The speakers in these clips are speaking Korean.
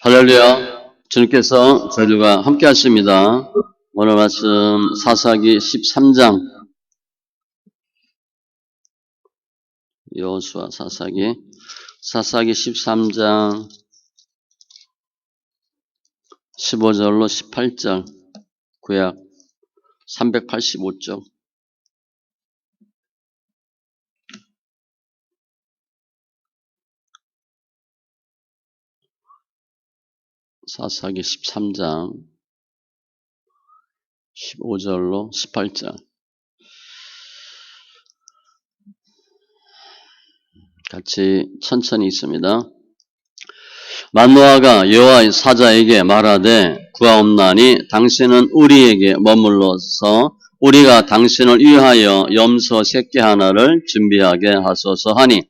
할렐루야. 주님께서 저희들과 함께 하십니다. 오늘 말씀 사사기 13장. 여호수아 사사기 13장 15절로 18절. 구약 385쪽. 사사기 13장 15절로 18절. 같이 천천히 있습니다. 만노아가 여호와의 사자에게 말하되 구하옵나니 당신은 우리에게 머물러서 우리가 당신을 위하여 염소 새끼 하나를 준비하게 하소서 하니,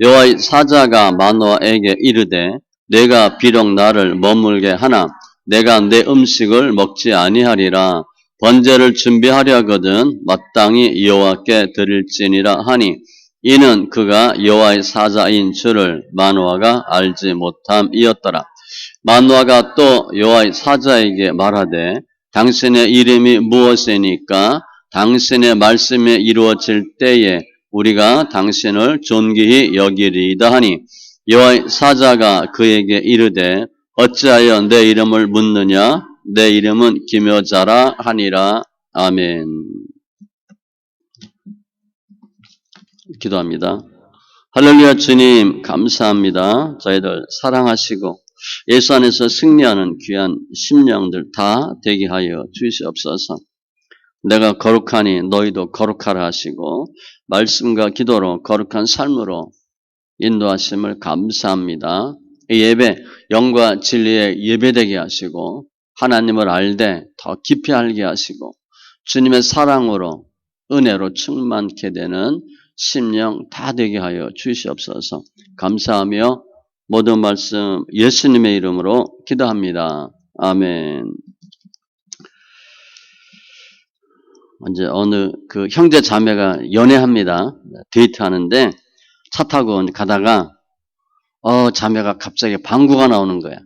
여호와의 사자가 만노아에게 이르되 내가 비록 나를 머물게 하나 내가 내 음식을 먹지 아니하리라. 번제를 준비하려거든 마땅히 여호와께 드릴지니라 하니, 이는 그가 여호와의 사자인 줄을 만노아가 알지 못함이었더라. 만노아가 또 여호와의 사자에게 말하되 당신의 이름이 무엇이니까 당신의 말씀이 이루어질 때에 우리가 당신을 존귀히 여기리이다 하니, 여호와의 사자가 그에게 이르되 어찌하여 내 이름을 묻느냐? 내 이름은 기묘자라 하니라. 아멘. 기도합니다. 할렐루야. 주님 감사합니다. 저희들 사랑하시고 예수 안에서 승리하는 귀한 심령들 다 되게 하여 주시옵소서. 내가 거룩하니 너희도 거룩하라 하시고 말씀과 기도로 거룩한 삶으로 인도하심을 감사합니다. 이 예배 영과 진리의 예배되게 하시고 하나님을 알되 더 깊이 알게 하시고 주님의 사랑으로 은혜로 충만케 되는 심령 다 되게 하여 주시옵소서. 감사하며 모든 말씀 예수님의 이름으로 기도합니다. 아멘. 이제 어느 그 형제 자매가 연애합니다. 데이트하는데 차 타고 가다가 자매가 갑자기 방구가 나오는 거야.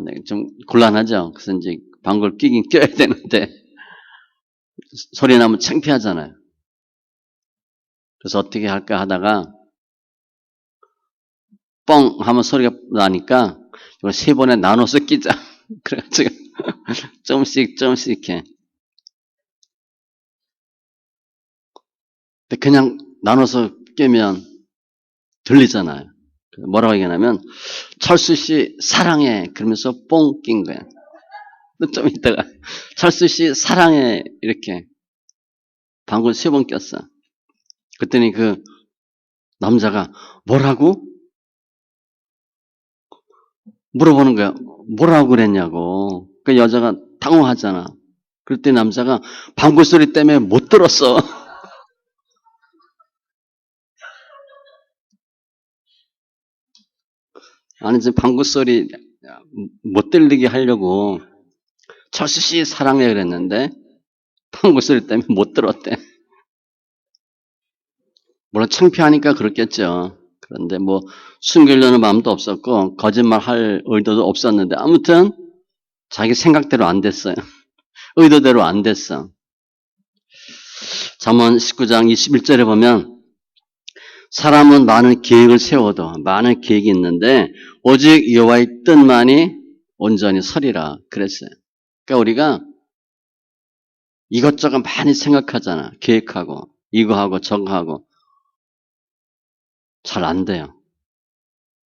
네, 좀 곤란하죠. 그래서 이제 방구를 끼긴 껴야 되는데 소리 나면 창피하잖아요. 그래서 어떻게 할까 하다가 뻥 하면 소리가 나니까 이걸 3번에 나눠서 끼자. 그래가지고 조금씩 해. 근데 그냥 나눠서 끼면 들리잖아요. 뭐라고 얘기하냐면 철수 씨 사랑해 그러면서 뽕 낀 거야. 좀 이따가 철수 씨 사랑해 이렇게 방구를 3번 꼈어. 그랬더니 그 남자가 뭐라고? 물어보는 거야. 뭐라고 그랬냐고. 그 여자가 당황하잖아. 그랬더니 남자가 방구 소리 때문에 못 들었어. 아니, 지금 방구 소리 못 들리게 하려고 철수 씨 사랑해 그랬는데 방구 소리 때문에 못 들었대. 물론 창피하니까 그렇겠죠. 그런데 뭐 숨기려는 마음도 없었고 거짓말 할 의도도 없었는데 아무튼 자기 생각대로 안 됐어요. 의도대로 안 됐어. 잠언 19장 21절에 보면 사람은 많은 계획을 세워도 많은 계획이 있는데 오직 여호와의 뜻만이 온전히 서리라 그랬어요. 그러니까 우리가 이것저것 많이 생각하잖아. 계획하고 이거 하고 저거 하고 잘 안 돼요.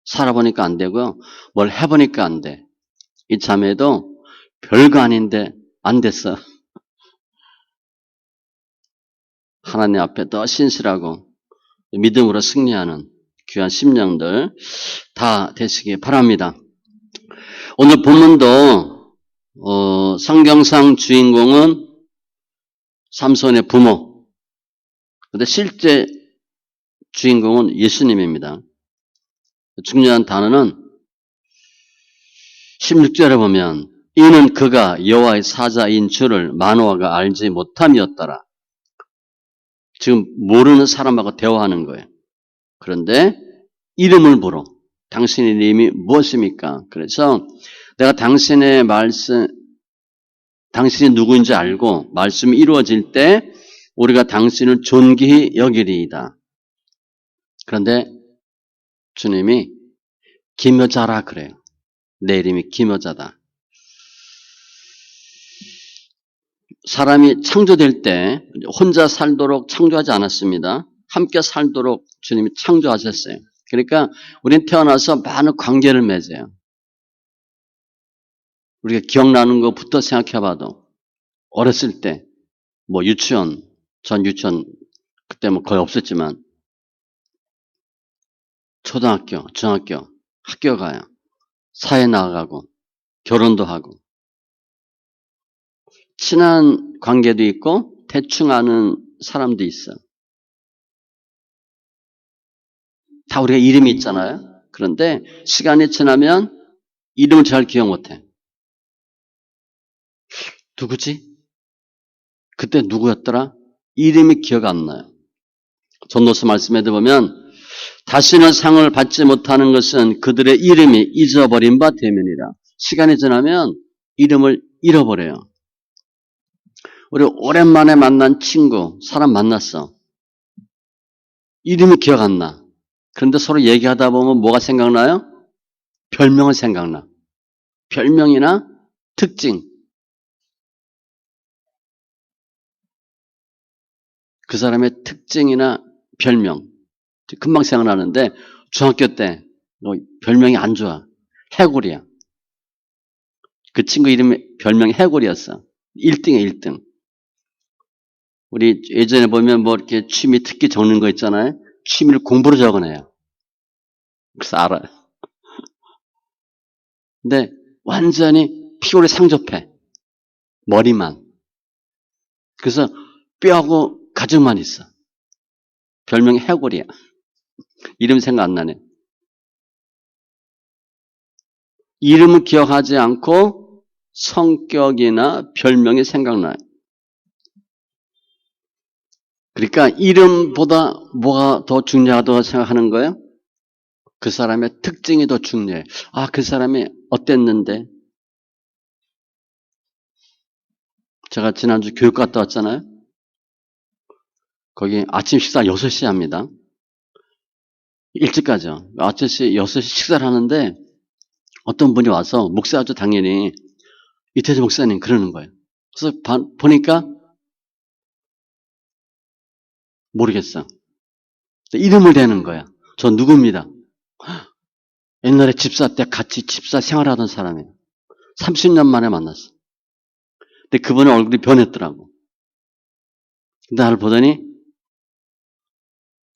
살아보니까 안 되고요. 뭘 해보니까 안 돼. 이 자매도 별거 아닌데 안 됐어. 하나님 앞에 더 신실하고 믿음으로 승리하는 귀한 심령들 다 되시기 바랍니다. 오늘 본문도 성경상 주인공은 삼손의 부모. 그런데 실제 주인공은 예수님입니다. 중요한 단어는 16절에 보면 이는 그가 여호와의 사자인 줄을 만노아가 알지 못함이었더라. 지금 모르는 사람하고 대화하는 거예요. 그런데 이름을 물어. 당신의 이름이 무엇입니까? 그래서 내가 당신의 말씀, 당신이 누구인지 알고 말씀이 이루어질 때 우리가 당신을 존귀히 여기리이다. 그런데 주님이 김여자라 그래요. 내 이름이 김여자다. 사람이 창조될 때 혼자 살도록 창조하지 않았습니다. 함께 살도록 주님이 창조하셨어요. 그러니까 우리는 태어나서 많은 관계를 맺어요. 우리가 기억나는 것부터 생각해봐도 어렸을 때 뭐 유치원, 전 유치원 그때 뭐 거의 없었지만 초등학교, 중학교, 학교 가요. 사회 나가고 결혼도 하고 친한 관계도 있고 대충 아는 사람도 있어. 다 우리가 이름이 있잖아요. 그런데 시간이 지나면 이름을 잘 기억 못해. 누구지? 그때 누구였더라? 이름이 기억 안 나요. 전도서 말씀에 보면 다시는 상을 받지 못하는 것은 그들의 이름이 잊어버린 바 되면이라. 시간이 지나면 이름을 잃어버려요. 우리 오랜만에 만난 친구, 사람 만났어. 이름이 기억 안 나. 그런데 서로 얘기하다 보면 뭐가 생각나요? 별명은 생각나. 별명이나 특징. 그 사람의 특징이나 별명. 금방 생각나는데 중학교 때 별명이 안 좋아. 해골이야. 그 친구 이름이 별명이 해골이었어. 1등이야 1등. 우리 예전에 보면 뭐 이렇게 취미 특기 적는 거 있잖아요. 취미를 공부로 적어내요. 그래서 알아요. 근데 완전히 피골이 상접해. 머리만. 그래서 뼈하고 가죽만 있어. 별명이 해골이야. 이름 생각 안 나네. 이름을 기억하지 않고 성격이나 별명이 생각나요. 그러니까 이름보다 뭐가 더 중요하다고 생각하는 거예요? 그 사람의 특징이 더 중요해. 아, 그 사람이 어땠는데? 제가 지난주 교육 갔다 왔잖아요. 거기 아침 식사 6시에 합니다. 일찍 가죠. 아침 6시 식사를 하는데 어떤 분이 와서 목사죠 당연히 이태주 목사님 그러는 거예요. 그래서 보니까 모르겠어. 이름을 대는 거야. 저 누구입니다. 옛날에 집사 때 같이 집사 생활하던 사람이에요. 30년 만에 만났어. 근데 그분의 얼굴이 변했더라고. 근데 나를 보더니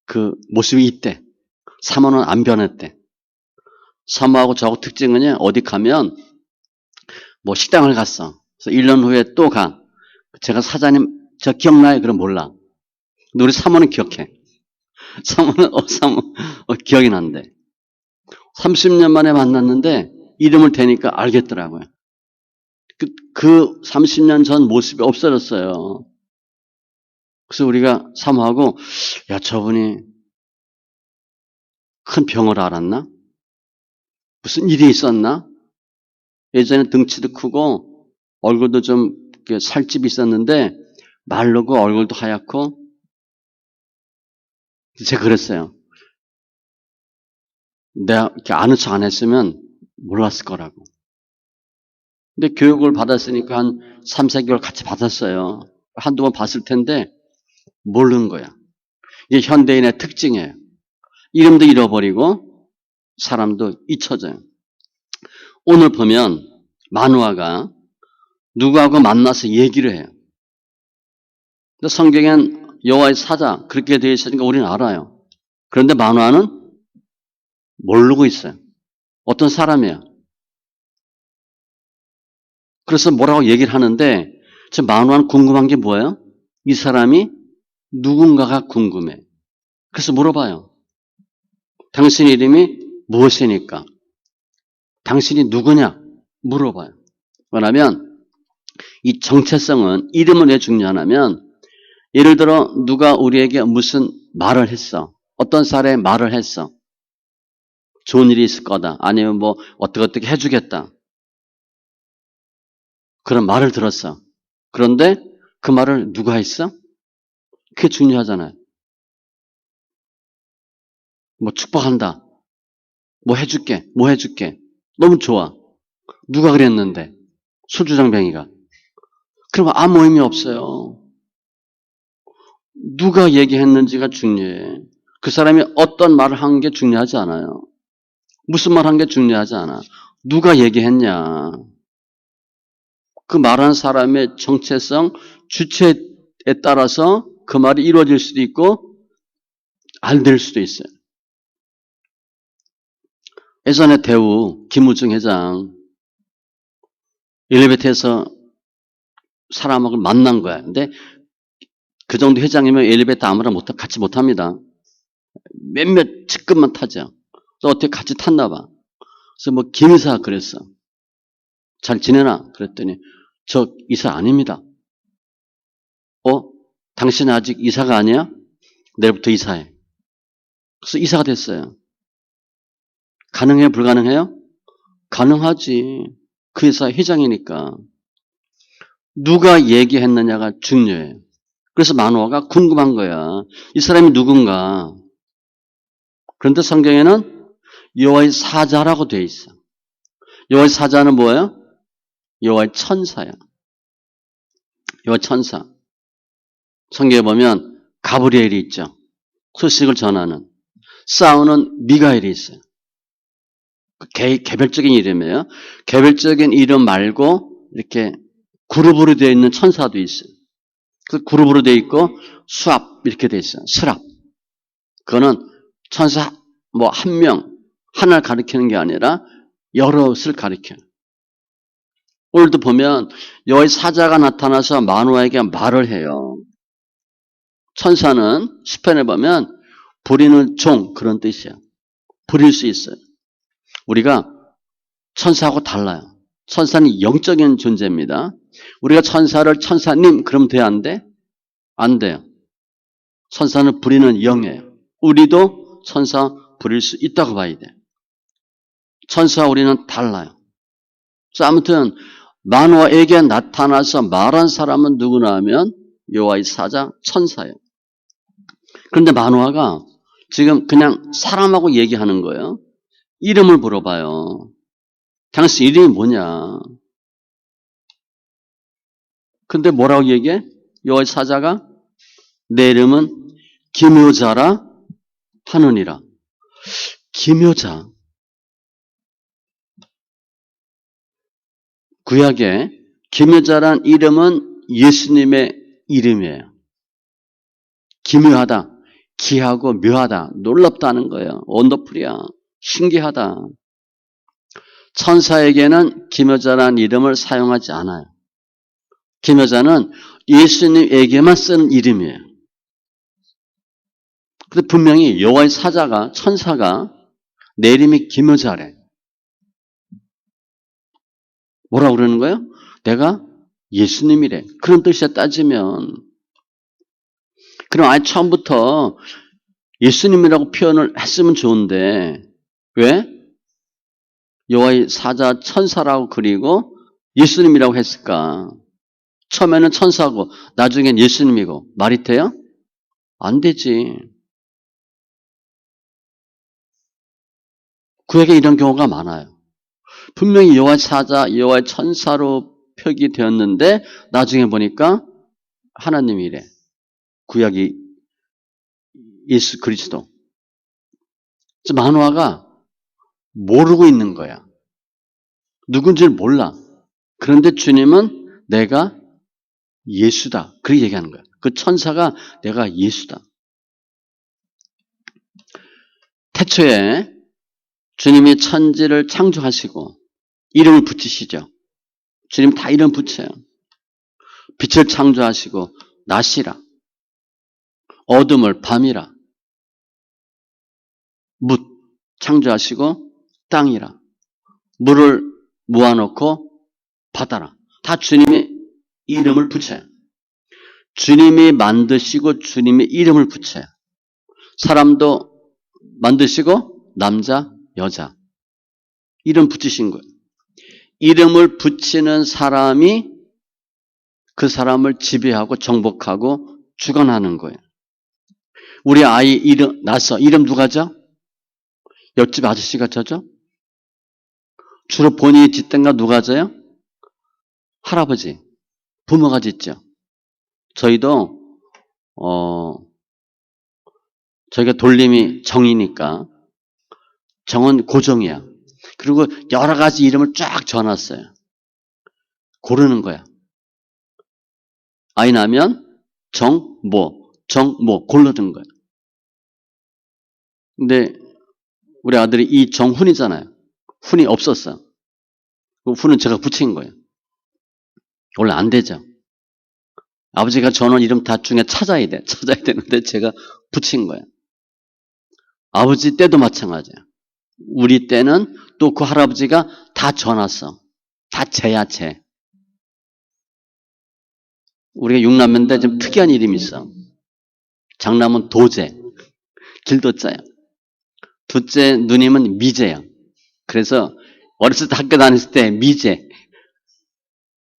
그 모습이 있대. 사모는 안 변했대. 사모하고 저하고 특징은 어디 가면 뭐 식당을 갔어. 그래서 1년 후에 또 가. 제가 사장님 저 기억나요? 그럼 몰라. 근데 우리 사모는 기억해. 사모는 사모 기억이 난대. 30년 만에 만났는데 이름을 대니까 알겠더라고요. 그 30년 전 모습이 없어졌어요. 그래서 우리가 사모하고 야 저분이 큰 병을 앓았나? 무슨 일이 있었나? 예전에 등치도 크고 얼굴도 좀 살집이 있었는데 마르고 얼굴도 하얗고 제가 그랬어요. 내가 이렇게 아는 척 안 했으면 몰랐을 거라고. 근데 교육을 받았으니까 한 3, 4개월 같이 받았어요. 한두 번 봤을 텐데 모르는 거야. 이게 현대인의 특징이에요. 이름도 잃어버리고 사람도 잊혀져요. 오늘 보면 마누아가 누구하고 만나서 얘기를 해요. 근데 성경엔 여호와의 사자 그렇게 되어 있으니까 우리는 알아요. 그런데 마누아는 모르고 있어요. 어떤 사람이에요. 그래서 뭐라고 얘기를 하는데 저 마누아는 궁금한 게 뭐예요? 이 사람이 누군가가 궁금해. 그래서 물어봐요. 당신 이름이 무엇이니까? 당신이 누구냐? 물어봐요. 왜냐하면 이 정체성은 이름은 왜 중요하냐면 예를 들어 누가 우리에게 무슨 말을 했어. 어떤 사람의 말을 했어. 좋은 일이 있을 거다. 아니면 뭐 어떻게 해주겠다. 그런 말을 들었어. 그런데 그 말을 누가 했어? 그게 중요하잖아요. 뭐 축복한다. 뭐 해줄게. 뭐 해줄게. 너무 좋아. 누가 그랬는데? 술주정뱅이가. 그러면 아무 의미 없어요. 누가 얘기했는지가 중요해. 그 사람이 어떤 말을 한 게 중요하지 않아요. 무슨 말 한 게 중요하지 않아. 누가 얘기했냐. 그 말하는 사람의 정체성, 주체에 따라서 그 말이 이루어질 수도 있고 안 될 수도 있어요. 예전에 대우 김우중 회장 엘리베이터에서 사람하고 만난 거야. 근데 그 정도 회장이면 엘리베이터 아무나 같이 못합니다. 몇몇 직급만 타죠. 또 어떻게 같이 탔나 봐. 그래서 뭐 김이사 그랬어. 잘 지내나? 그랬더니 저 이사 아닙니다. 당신 아직 이사가 아니야? 내일부터 이사해. 그래서 이사가 됐어요. 가능해요? 불가능해요? 가능하지. 그 회사 회장이니까. 누가 얘기했느냐가 중요해요. 그래서 마노아가 궁금한 거야. 이 사람이 누군가. 그런데 성경에는 여호와의 사자라고 되어 있어. 여호와의 사자는 뭐예요? 여호와의 천사야. 여호와 천사. 성경에 보면 가브리엘이 있죠. 소식을 전하는. 싸우는 미가엘이 있어요. 개별적인 이름이에요. 개별적인 이름 말고 이렇게 그룹으로 되어 있는 천사도 있어요. 그 그룹으로 되어 있고 수합 이렇게 되어 있어요. 스랍. 그거는 천사 뭐 한 명, 하나를 가리키는 게 아니라 여럿을 가리켜요. 오늘도 보면 여호와의 사자가 나타나서 마노아에게 말을 해요. 천사는 시편에 보면 부리는 종 그런 뜻이에요. 부릴 수 있어요. 우리가 천사하고 달라요. 천사는 영적인 존재입니다. 우리가 천사를 천사님 그러면 돼야 안 돼? 안 돼요. 천사는 부리는 영이에요. 우리도 천사 부릴 수 있다고 봐야 돼. 천사와 우리는 달라요. 그래서 아무튼 마노아에게 나타나서 말한 사람은 누구나 하면 여호와의 사자 천사예요. 그런데 마노아가 지금 그냥 사람하고 얘기하는 거예요. 이름을 물어봐요. 당신 이름이 뭐냐? 근데 뭐라고 얘기해? 여호와의 사자가 내 이름은 기묘자라 하느니라. 기묘자. 구약에 기묘자란 이름은 예수님의 이름이에요. 기묘하다, 기하고 묘하다, 놀랍다는 거예요. 원더풀이야. 신기하다. 천사에게는 기묘자란 이름을 사용하지 않아요. 기묘자는 예수님에게만 쓰는 이름이에요. 근데 분명히 여호와의 사자가 천사가 내 이름이 기묘자래. 뭐라고 그러는 거예요? 내가 예수님이래. 그런 뜻이야 따지면. 그럼 아예 처음부터 예수님이라고 표현을 했으면 좋은데 왜? 여호와의 사자 천사라고 그리고 예수님이라고 했을까? 처음에는 천사고 나중엔 예수님이고 말이 돼요? 안 되지. 구약에 이런 경우가 많아요. 분명히 여호와의 사자, 여호와의 천사로 표기되었는데 나중에 보니까 하나님이래. 구약이 예수 그리스도. 그래서 마노아가 모르고 있는 거야. 누군지를 몰라. 그런데 주님은 내가 예수다. 그렇게 얘기하는 거야. 그 천사가 내가 예수다. 태초에 주님이 천지를 창조하시고 이름을 붙이시죠. 주님 다 이름 붙여요. 빛을 창조하시고 낮이라, 어둠을 밤이라, 묻 창조하시고 땅이라, 물을 모아놓고 바다라. 다 주님의 이름을 붙여요. 주님이 만드시고 주님의 이름을 붙여요. 사람도 만드시고 남자, 여자. 이름 붙이신 거예요. 이름을 붙이는 사람이 그 사람을 지배하고 정복하고 주관하는 거예요. 우리 아이 이름 낳았어. 이름 누가 져? 옆집 아저씨가 져죠? 주로 본인이 짓든가 누가 져요? 할아버지, 부모가 짓죠. 저희도 저희가 돌림이 정이니까 정은 고정이야. 그리고 여러 가지 이름을 쫙 적어놨어요. 고르는 거야. 아이 나면 정모 고르는 거야. 근데 우리 아들이 이정훈이잖아요. 훈이 없었어. 그 훈은 제가 붙인 거예요. 원래 안 되죠. 아버지가 전원 이름 다 중에 찾아야 되는데 제가 붙인 거예요. 아버지 때도 마찬가지야. 우리 때는 또 그 할아버지가 다 져놨어. 다 쟤야, 쟤. 우리가 육남매인데 좀 특이한 이름이 있어. 장남은 도제, 길도자야. 둘째 누님은 미제야. 그래서 어렸을 때 학교 다녔을 때 미제,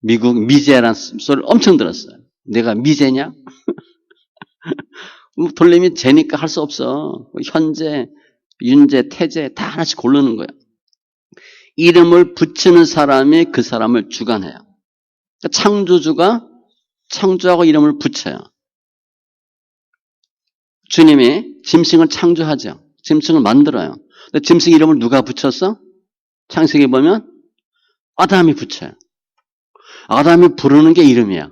미국 미제라는 소리를 엄청 들었어요. 내가 미제냐? 돌림이 제니까 할 수 없어. 현재, 윤재, 태재 다 하나씩 고르는 거야. 이름을 붙이는 사람이 그 사람을 주관해요. 창조주가 창조하고 이름을 붙여요. 주님이 짐승을 창조하죠. 짐승을 만들어요. 근데 짐승 이름을 누가 붙였어? 창세기 보면 아담이 붙여요. 아담이 부르는 게 이름이야.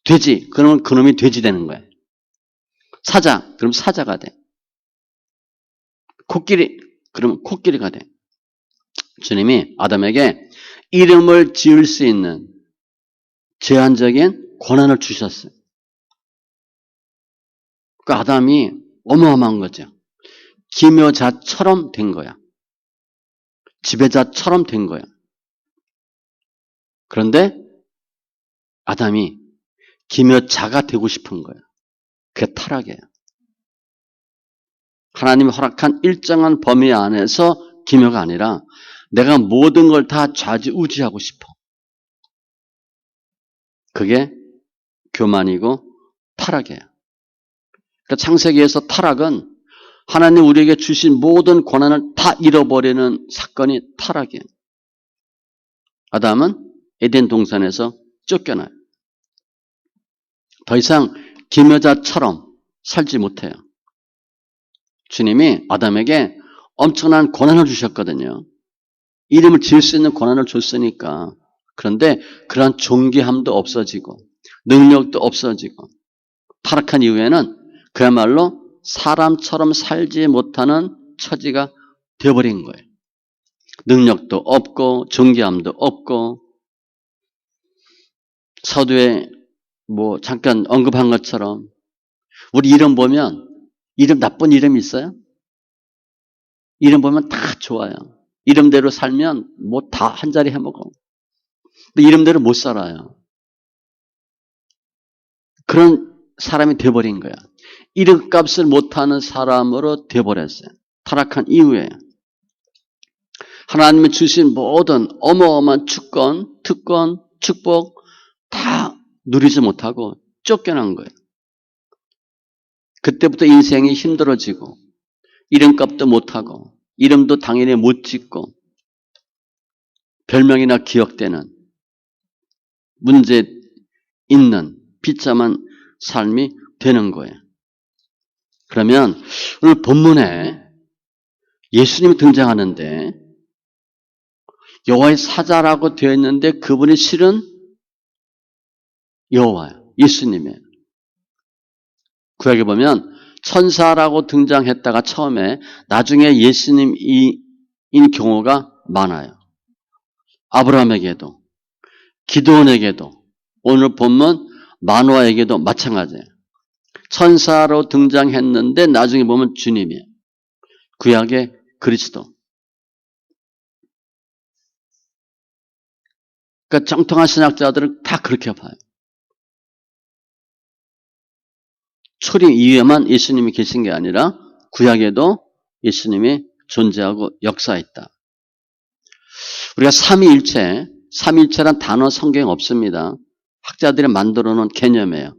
돼지, 그러면 그놈이 돼지 되는 거야. 사자, 그럼 사자가 돼. 코끼리, 그러면 코끼리가 돼. 주님이 아담에게 이름을 지을 수 있는 제한적인 권한을 주셨어요. 그 아담이 어마어마한 거죠. 기묘자처럼 된 거야. 지배자처럼 된 거야. 그런데 아담이 기묘자가 되고 싶은 거야. 그게 타락이에요. 하나님이 허락한 일정한 범위 안에서 기묘가 아니라 내가 모든 걸 다 좌지우지하고 싶어. 그게 교만이고 타락이에요. 그러니까 창세기에서 타락은 하나님 우리에게 주신 모든 권한을 다 잃어버리는 사건이 타락이에요. 아담은 에덴 동산에서 쫓겨나요. 더 이상 기묘자처럼 살지 못해요. 주님이 아담에게 엄청난 권한을 주셨거든요. 이름을 지을 수 있는 권한을 줬으니까. 그런데 그러한 존귀함도 없어지고 능력도 없어지고 타락한 이후에는 그야말로 사람처럼 살지 못하는 처지가 되어버린 거예요. 능력도 없고 존귀함도 없고 서두에 잠깐 언급한 것처럼 우리 이름 보면 이름 나쁜 이름이 있어요? 이름 보면 다 좋아요. 이름대로 살면 다 한 자리 해먹어. 근데 이름대로 못 살아요. 그런 사람이 돼버린 거야. 이름값을 못하는 사람으로 돼버렸어요. 타락한 이후에. 하나님이 주신 모든 어마어마한 주권, 특권, 축복 다 누리지 못하고 쫓겨난 거예요. 그때부터 인생이 힘들어지고 이름값도 못하고 이름도 당연히 못 짓고 별명이나 기억되는 문제 있는 비참한 삶이 되는 거예요. 그러면 오늘 본문에 예수님이 등장하는데 여호와의 사자라고 되어 있는데 그분이 실은 여호와예요. 예수님이에요. 구약에 보면 천사라고 등장했다가 처음에 나중에 예수님인 경우가 많아요. 아브라함에게도 기드온에게도 오늘 본문 마노아에게도 마찬가지예요. 천사로 등장했는데 나중에 보면 주님이에요. 구약의 그리스도. 그러니까 정통한 신학자들은 다 그렇게 봐요. 초림 이후에만 예수님이 계신 게 아니라 구약에도 예수님이 존재하고 역사했다. 우리가 삼위일체란 단어 성경에 없습니다. 학자들이 만들어 놓은 개념이에요.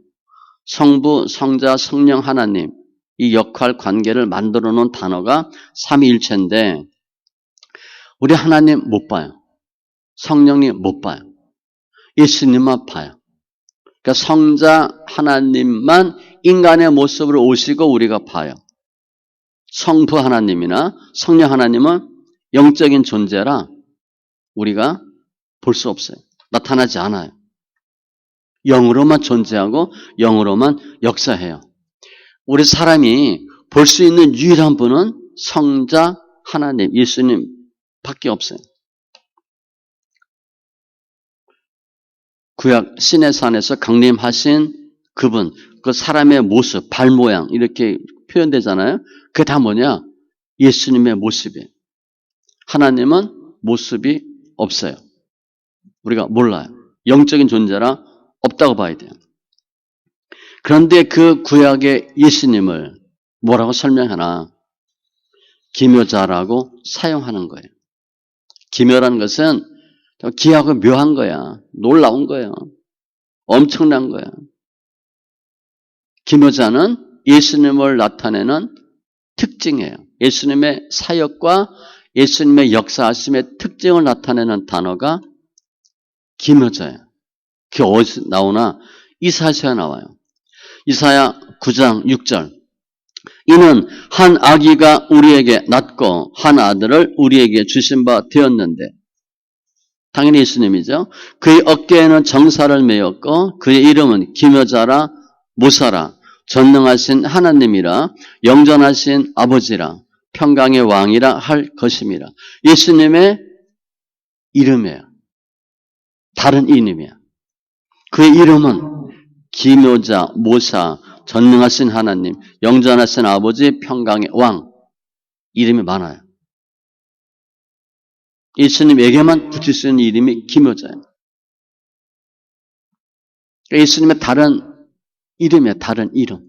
성부, 성자, 성령 하나님 이 역할 관계를 만들어 놓은 단어가 삼위일체인데 우리 하나님 못 봐요. 성령님 못 봐요. 예수님만 봐요. 그러니까 성자 하나님만 인간의 모습으로 오시고 우리가 봐요. 성부 하나님이나 성령 하나님은 영적인 존재라 우리가 볼 수 없어요. 나타나지 않아요. 영으로만 존재하고 영으로만 역사해요. 우리 사람이 볼 수 있는 유일한 분은 성자 하나님, 예수님 밖에 없어요. 구약 시내산에서 강림하신 그분, 그 사람의 모습, 발 모양 이렇게 표현되잖아요. 그게 다 뭐냐? 예수님의 모습이에요. 하나님은 모습이 없어요. 우리가 몰라요. 영적인 존재라 없다고 봐야 돼요. 그런데 그 구약의 예수님을 뭐라고 설명하나? 기묘자라고 사용하는 거예요. 기묘라는 것은 기하고 묘한 거야. 놀라운 거예요. 엄청난 거야. 기묘자는 예수님을 나타내는 특징이에요. 예수님의 사역과 예수님의 역사하심의 특징을 나타내는 단어가 기묘자예요. 그게 어디서 나오나? 이사야서에 나와요. 이사야 9장 6절. 이는 한 아기가 우리에게 낳고 한 아들을 우리에게 주신 바 되었는데, 당연히 예수님이죠. 그의 어깨에는 정사를 메었고 그의 이름은 기묘자라 모사라 전능하신 하나님이라 영전하신 아버지라 평강의 왕이라 할 것임이라. 예수님의 이름이에요. 다른 이름이야. 그의 이름은 기묘자, 모사, 전능하신 하나님, 영전하신 아버지, 평강의 왕. 이름이 많아요. 예수님에게만 붙일 수 있는 이름이 기묘자예요. 예수님의 다른 이름이에요. 다른 이름.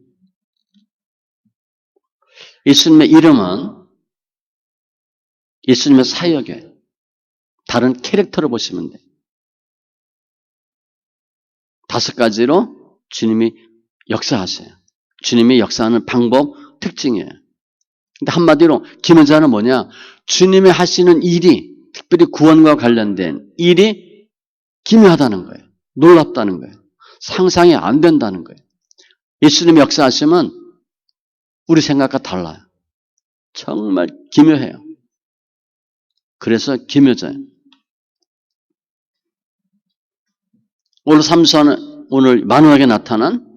예수님의 이름은 예수님의 사역에 다른 캐릭터를 보시면 돼요. 5가지로 주님이 역사하세요. 주님이 역사하는 방법, 특징이에요. 근데 한마디로 기묘자는 뭐냐? 주님이 하시는 일이, 특별히 구원과 관련된 일이 기묘하다는 거예요. 놀랍다는 거예요. 상상이 안 된다는 거예요. 예수님이 역사하시면 우리 생각과 달라요. 정말 기묘해요. 그래서 기묘자예요. 오늘 삼손은 오늘 만왕에게 나타난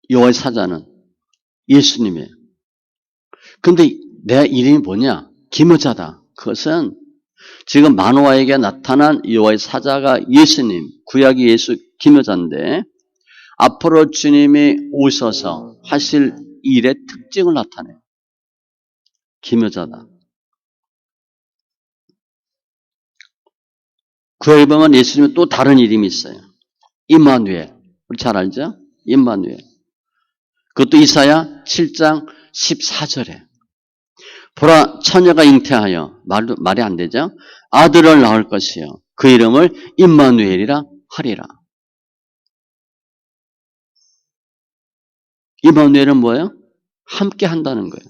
여호와의 사자는 예수님이에요. 그런데 내 이름이 뭐냐? 기묘자다. 그것은 지금 만호아에게 나타난 여호와의 사자가 예수님, 구약이 예수 기묘자인데 앞으로 주님이 오셔서 하실 일의 특징을 나타내요. 기묘자다. 구약에 보면 예수님은 또 다른 이름이 있어요. 임마누엘. 우리 잘 알죠? 임마누엘. 그것도 이사야 7장 14절에 보라 처녀가 잉태하여 말이 안 되죠? 아들을 낳을 것이요 그 이름을 임마누엘이라 하리라. 임마누엘은 뭐예요? 함께 한다는 거예요.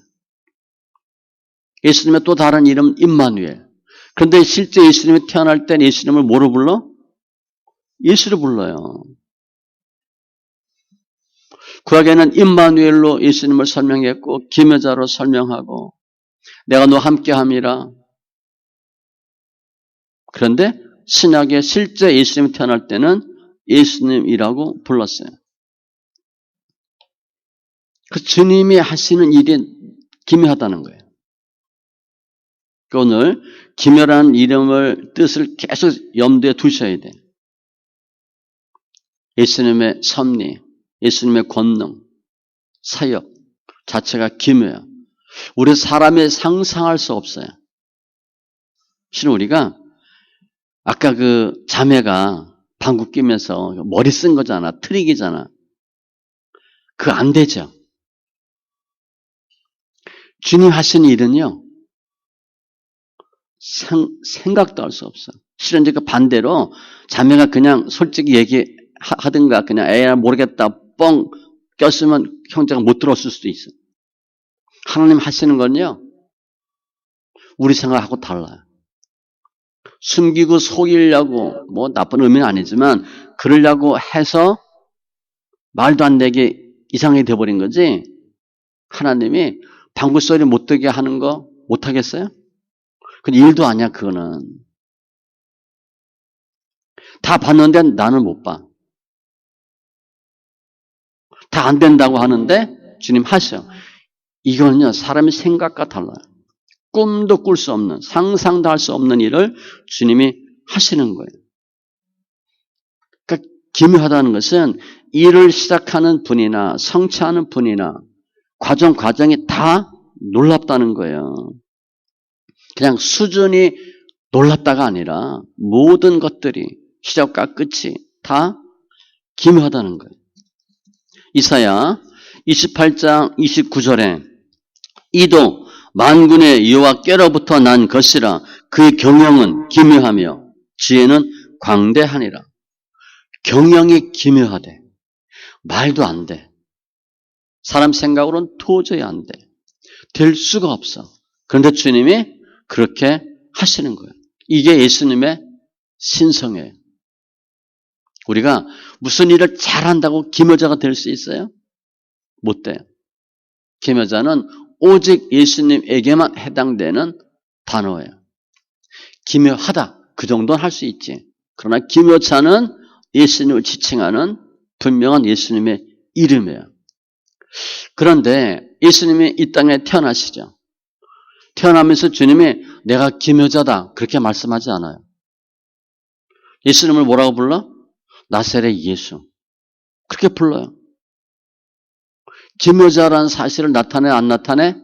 예수님의 또 다른 이름 임마누엘. 그런데 실제 예수님이 태어날 땐 예수님을 뭐로 불러? 예수를 불러요. 구약에는 임마누엘로 예수님을 설명했고 기묘자로 설명하고 내가 너와 함께함이라. 그런데 신약에 실제 예수님이 태어날 때는 예수님이라고 불렀어요. 그 주님이 하시는 일이 기묘하다는 거예요. 오늘 기묘라는 이름을 뜻을 계속 염두에 두셔야 돼요. 예수님의 섭리, 예수님의 권능, 사역 자체가 기묘해요. 우리 사람이 상상할 수 없어요. 실은 우리가 아까 그 자매가 방구 끼면서 머리 쓴 거잖아. 트릭이잖아. 그거 안 되죠. 주님 하신 일은요, 생각도 할 수 없어. 실은 이제 그 반대로 자매가 그냥 솔직히 얘기하든가 그냥 에야 모르겠다 뻥 꼈으면 형제가 못 들었을 수도 있어. 하나님 하시는 건요, 우리 생각하고 달라요. 숨기고 속이려고, 뭐 나쁜 의미는 아니지만, 그러려고 해서 말도 안 되게 이상하게 돼버린 거지, 하나님이 방구 소리 못 듣게 하는 거 못하겠어요? 그 일도 아니야, 그거는. 다 봤는데 나는 못 봐. 다 안 된다고 하는데 주님 하셔. 이거는요, 사람의 생각과 달라요. 꿈도 꿀 수 없는, 상상도 할 수 없는 일을 주님이 하시는 거예요. 그러니까 기묘하다는 것은 일을 시작하는 분이나 성취하는 분이나 과정이 다 놀랍다는 거예요. 그냥 수준이 놀랍다가 아니라 모든 것들이 시작과 끝이 다 기묘하다는 거예요. 이사야 28장 29절에 이도 만군의 여호와께로부터 난 것이라 그의 경영은 기묘하며 지혜는 광대하니라. 경영이 기묘하대. 말도 안 돼. 사람 생각으로는 도저히 안 돼. 될 수가 없어. 그런데 주님이 그렇게 하시는 거예요. 이게 예수님의 신성이에요. 우리가 무슨 일을 잘한다고 기묘자가 될 수 있어요? 못 돼요. 기묘자는 오직 예수님에게만 해당되는 단어예요. 기묘하다. 그 정도는 할 수 있지. 그러나 기묘자는 예수님을 지칭하는 분명한 예수님의 이름이에요. 그런데 예수님이 이 땅에 태어나시죠. 태어나면서 주님이 내가 기묘자다 그렇게 말씀하지 않아요. 예수님을 뭐라고 불러? 나사렛 예수. 그렇게 불러요. 기묘자라는 사실을 나타내 안 나타내?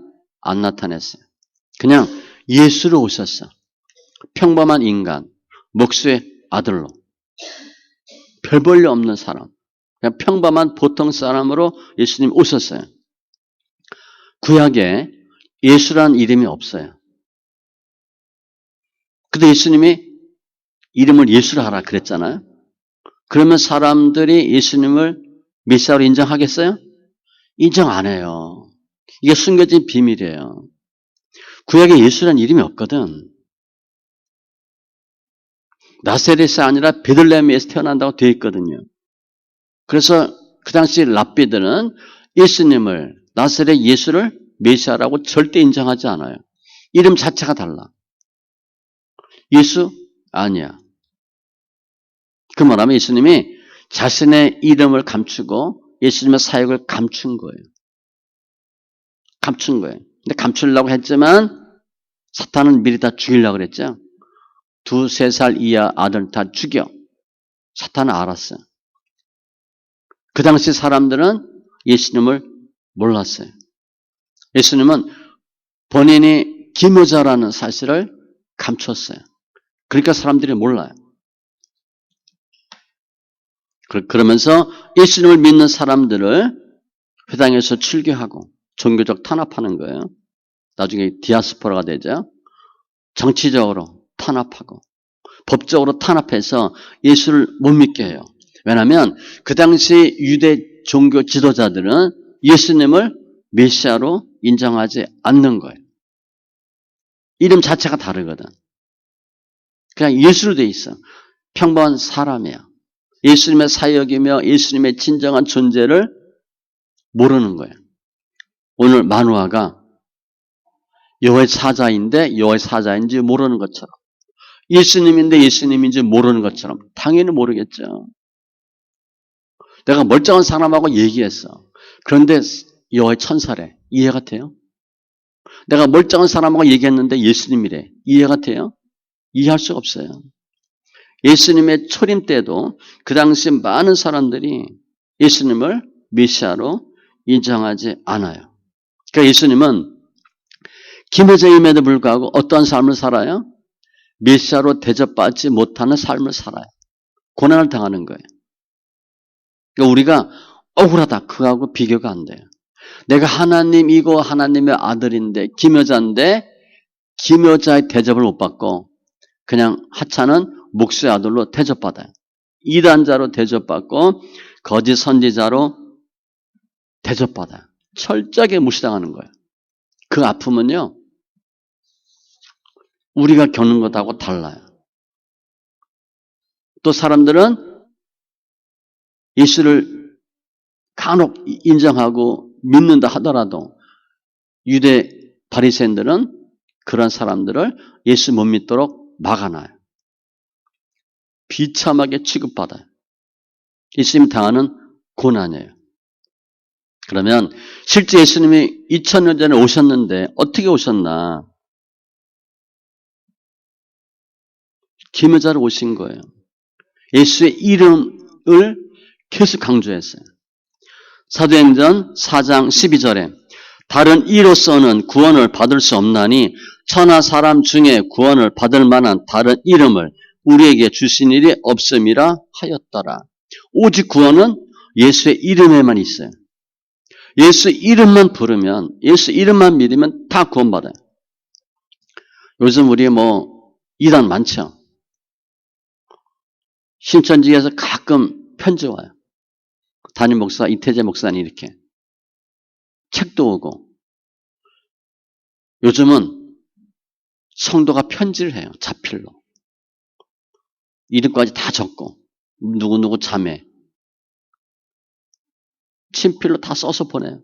안 나타냈어요. 그냥 예수로 오셨어. 평범한 인간, 목수의 아들로. 별 볼 일 없는 사람. 그냥 평범한 보통 사람으로 예수님 오셨어요. 구약에 예수라는 이름이 없어요. 근데 예수님이 이름을 예수로 하라 그랬잖아요. 그러면 사람들이 예수님을 메시아로 인정하겠어요? 인정 안 해요. 이게 숨겨진 비밀이에요. 구약에 예수라는 이름이 없거든. 나사렛이 아니라 베들레헴에서 태어난다고 되어 있거든요. 그래서 그 당시 랍비들은 예수님을, 나사렛 예수를 메시아라고 절대 인정하지 않아요. 이름 자체가 달라. 예수? 아니야. 그 말하면 예수님이 자신의 이름을 감추고 예수님의 사역을 감춘 거예요. 감춘 거예요. 근데 감추려고 했지만 사탄은 미리 다 죽이려고 그랬죠. 2, 3살 이하 아들 다 죽여. 사탄은 알았어요. 그 당시 사람들은 예수님을 몰랐어요. 예수님은 본인이 기묘자라는 사실을 감췄어요. 그러니까 사람들이 몰라요. 그러면서 예수님을 믿는 사람들을 회당에서 출교하고 종교적 탄압하는 거예요. 나중에 디아스포라가 되죠. 정치적으로 탄압하고 법적으로 탄압해서 예수를 못 믿게 해요. 왜냐하면 그 당시 유대 종교 지도자들은 예수님을 메시아로 인정하지 않는 거예요. 이름 자체가 다르거든. 그냥 예수로 돼 있어. 평범한 사람이야. 예수님의 사역이며 예수님의 진정한 존재를 모르는 거예요. 오늘 만화가 여호와의 사자인데 여호와의 사자인지 모르는 것처럼, 예수님인데 예수님인지 모르는 것처럼 당연히 모르겠죠. 내가 멀쩡한 사람하고 얘기했어. 그런데 여호와의 천사래. 이해가 돼요? 내가 멀쩡한 사람하고 얘기했는데 예수님이래. 이해가 돼요? 이해할 수가 없어요. 예수님의 초림 때도 그 당시 많은 사람들이 예수님을 메시아로 인정하지 않아요. 그러니까 예수님은 기묘자임에도 불구하고 어떠한 삶을 살아요? 메시아로 대접받지 못하는 삶을 살아요. 고난을 당하는 거예요. 그러니까 우리가 억울하다. 그거하고 비교가 안 돼요. 내가 하나님이고 하나님의 아들인데 김여자인데 김여자의 대접을 못 받고 그냥 하찮은 목수의 아들로 대접받아요. 이단자로 대접받고 거짓 선지자로 대접받아요. 철저하게 무시당하는 거예요. 그 아픔은요, 우리가 겪는 것하고 달라요. 또 사람들은 예수를 간혹 인정하고 믿는다 하더라도 유대 바리새인들은 그런 사람들을 예수 못 믿도록 막아놔요. 비참하게 취급받아요. 예수님이 당하는 고난이에요. 그러면 실제 예수님이 2000년 전에 오셨는데 어떻게 오셨나? 김여자로 오신 거예요. 예수의 이름을 계속 강조했어요. 사도행전 4장 12절에 다른 이로서는 구원을 받을 수 없나니 천하 사람 중에 구원을 받을 만한 다른 이름을 우리에게 주신 일이 없음이라 하였더라. 오직 구원은 예수의 이름에만 있어요. 예수 이름만 부르면, 예수 이름만 믿으면 다 구원받아요. 요즘 우리 이단 많죠. 신천지에서 가끔 편지 와요. 담임 목사, 이태재 목사님 이렇게. 책도 오고. 요즘은 성도가 편지를 해요. 자필로. 이름까지 다 적고. 누구누구 자매. 친필로 다 써서 보내요.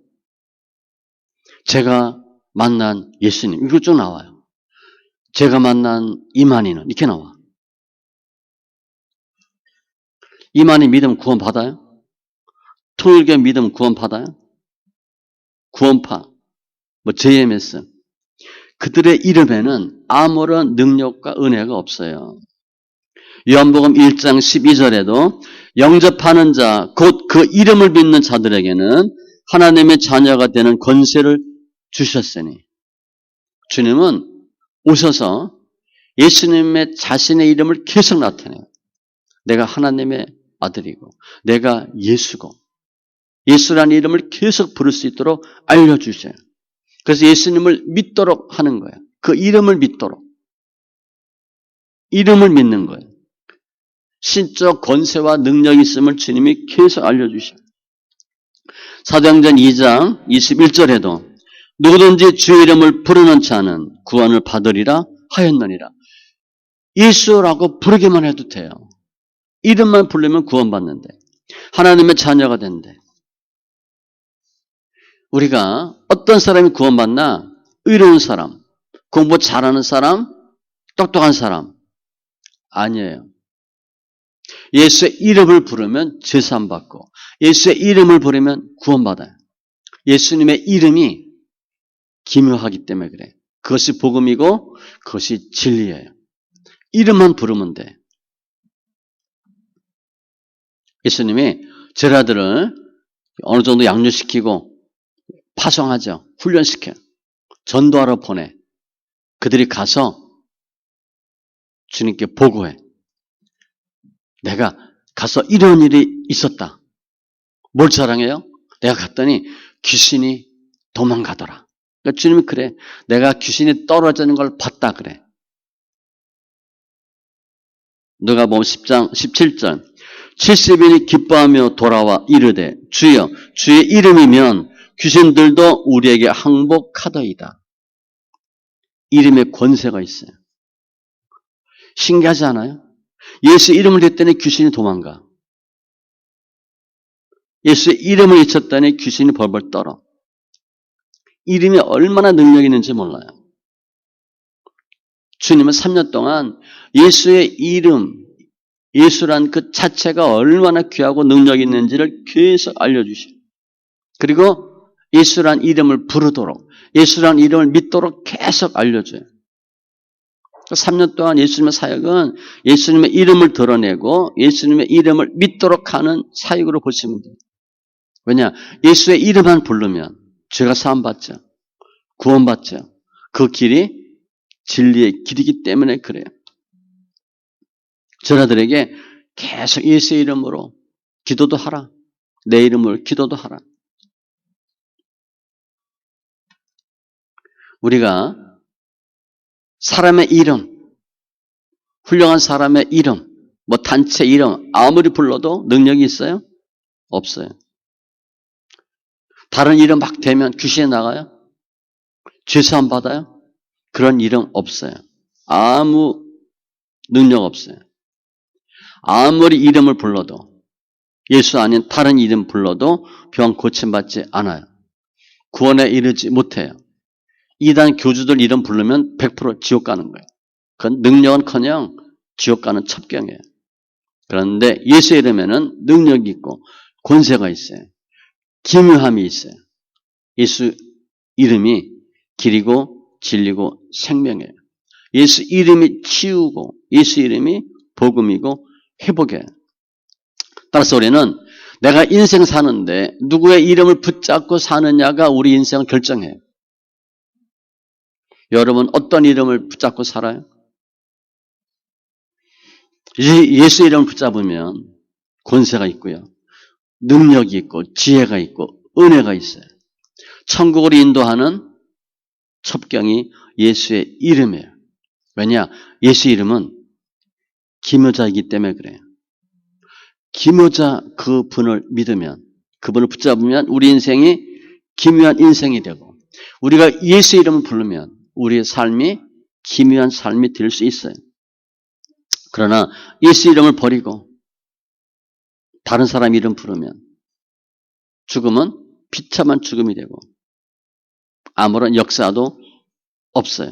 제가 만난 예수님. 이거 쭉 나와요. 제가 만난 이만희는 이렇게 나와. 이만희 믿으면 구원 받아요? 통일교 믿으면 구원 받아요? 구원파, JMS. 그들의 이름에는 아무런 능력과 은혜가 없어요. 요한복음 1장 12절에도 영접하는 자, 곧 그 이름을 믿는 자들에게는 하나님의 자녀가 되는 권세를 주셨으니 주님은 오셔서 예수님의 자신의 이름을 계속 나타내요. 내가 하나님의 아들이고 내가 예수고 예수라는 이름을 계속 부를 수 있도록 알려주세요. 그래서 예수님을 믿도록 하는 거예요. 그 이름을 믿도록. 이름을 믿는 거예요. 신적 권세와 능력이 있음을 주님이 계속 알려주셔요. 사도행전 2장 21절에도 누구든지 주의 이름을 부르는 자는 구원을 받으리라 하였느니라. 예수라고 부르기만 해도 돼요. 이름만 부르면 구원받는데. 하나님의 자녀가 된대. 우리가 어떤 사람이 구원받나? 의로운 사람, 공부 잘하는 사람, 똑똑한 사람. 아니에요. 예수의 이름을 부르면 제사함 받고 예수의 이름을 부르면 구원받아요. 예수님의 이름이 기묘하기 때문에 그래. 그것이 복음이고 그것이 진리예요. 이름만 부르면 돼. 예수님이 제자들을 어느 정도 양육시키고 파송하죠. 훈련시켜요. 전도하러 보내. 그들이 가서 주님께 보고해. 내가 가서 이런 일이 있었다. 뭘 자랑해요? 내가 갔더니 귀신이 도망가더라. 그러니까 주님이 그래. 내가 귀신이 떨어지는 걸 봤다 그래. 누가복음 10장 17절 70인이 기뻐하며 돌아와 이르되 주여 주의 이름이면 귀신들도 우리에게 항복하더이다. 이름에 권세가 있어요. 신기하지 않아요? 예수 이름을 댔더니 귀신이 도망가. 예수의 이름을 외쳤더니 귀신이 벌벌 떨어. 이름이 얼마나 능력이 있는지 몰라요. 주님은 3년 동안 예수의 이름, 예수란 그 자체가 얼마나 귀하고 능력이 있는지를 계속 알려주셔요. 그리고 예수란 이름을 부르도록, 예수란 이름을 믿도록 계속 알려줘요. 3년 동안 예수님의 사역은 예수님의 이름을 드러내고 예수님의 이름을 믿도록 하는 사역으로 보시면 돼요. 왜냐? 예수의 이름만 부르면 죄가 사함받죠. 구원받죠. 그 길이 진리의 길이기 때문에 그래요. 저자들에게 계속 예수의 이름으로 기도도 하라. 내 이름으로 기도도 하라. 우리가 사람의 이름, 훌륭한 사람의 이름, 뭐 단체 이름 아무리 불러도 능력이 있어요? 없어요. 다른 이름 막 대면 귀신이 나가요? 죄사함 받아요? 그런 이름 없어요. 아무 능력 없어요. 아무리 이름을 불러도 예수 아닌 다른 이름 불러도 병 고침받지 않아요. 구원에 이르지 못해요. 이단 교주들 이름 부르면 100% 지옥 가는 거예요. 그건 능력은커녕 지옥 가는 첩경이에요. 그런데 예수 이름에는 능력이 있고 권세가 있어요. 기묘함이 있어요. 예수 이름이 길이고 진리고 생명이에요. 예수 이름이 치유고 예수 이름이 복음이고 회복이에요. 따라서 우리는 내가 인생 사는데 누구의 이름을 붙잡고 사느냐가 우리 인생을 결정해요. 여러분 어떤 이름을 붙잡고 살아요? 예수 이름을 붙잡으면 권세가 있고요. 능력이 있고 지혜가 있고 은혜가 있어요. 천국으로 인도하는 첩경이 예수의 이름이에요. 왜냐? 예수 이름은 기묘자이기 때문에 그래요. 기묘자 그분을 믿으면, 그분을 붙잡으면 우리 인생이 기묘한 인생이 되고, 우리가 예수 이름을 부르면 우리의 삶이 기묘한 삶이 될 수 있어요. 그러나 예수 이름을 버리고 다른 사람 이름 부르면 죽음은 비참한 죽음이 되고 아무런 역사도 없어요.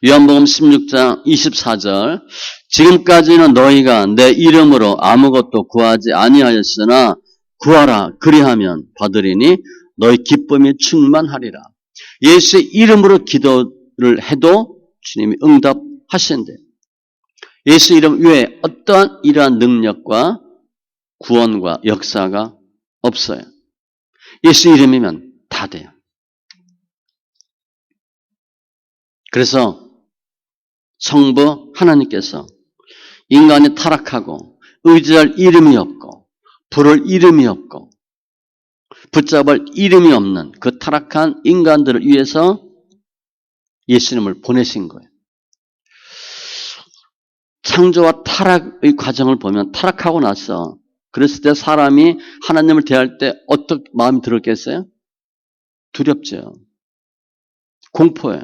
요한복음 16장 24절 지금까지는 너희가 내 이름으로 아무것도 구하지 아니하였으나 구하라 그리하면 받으리니 너희 기쁨이 충만하리라. 예수의 이름으로 기도를 해도 주님이 응답하신대. 예수 이름 외에 어떠한 이러한 능력과 구원과 역사가 없어요. 예수 이름이면 다 돼요. 그래서 성부 하나님께서 인간이 타락하고 의지할 이름이 없고 부를 이름이 없고 붙잡을 이름이 없는 그 타락한 인간들을 위해서 예수님을 보내신 거예요. 창조와 타락의 과정을 보면 타락하고 나서 그랬을 때 사람이 하나님을 대할 때 어떻게 마음이 들었겠어요? 두렵죠. 공포예요.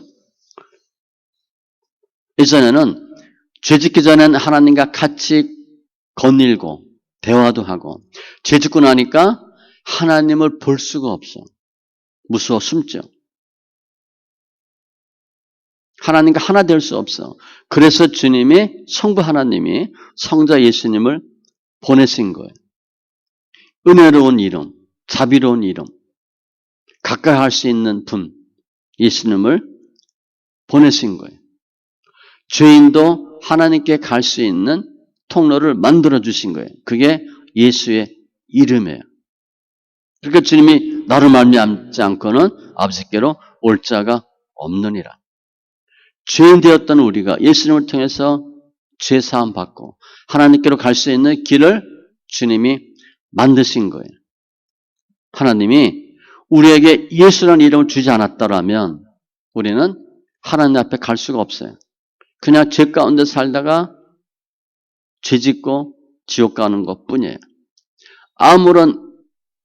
예전에는 죄 짓기 전에는 하나님과 같이 거닐고 대화도 하고 죄 짓고 나니까 하나님을 볼 수가 없어. 무서워 숨죠. 하나님과 하나 될 수 없어. 그래서 주님이 성부 하나님이 성자 예수님을 보내신 거예요. 은혜로운 이름, 자비로운 이름, 가까이 할 수 있는 분 예수님을 보내신 거예요. 죄인도 하나님께 갈 수 있는 통로를 만들어 주신 거예요. 그게 예수의 이름이에요. 그러니까 주님이 나를 말미암지 않고는 아버지께로 올 자가 없느니라. 죄인 되었던 우리가 예수님을 통해서 죄 사함 받고 하나님께로 갈 수 있는 길을 주님이 만드신 거예요. 하나님이 우리에게 예수라는 이름을 주지 않았더라면 우리는 하나님 앞에 갈 수가 없어요. 그냥 죄 가운데 살다가 죄 짓고 지옥 가는 것뿐이에요. 아무런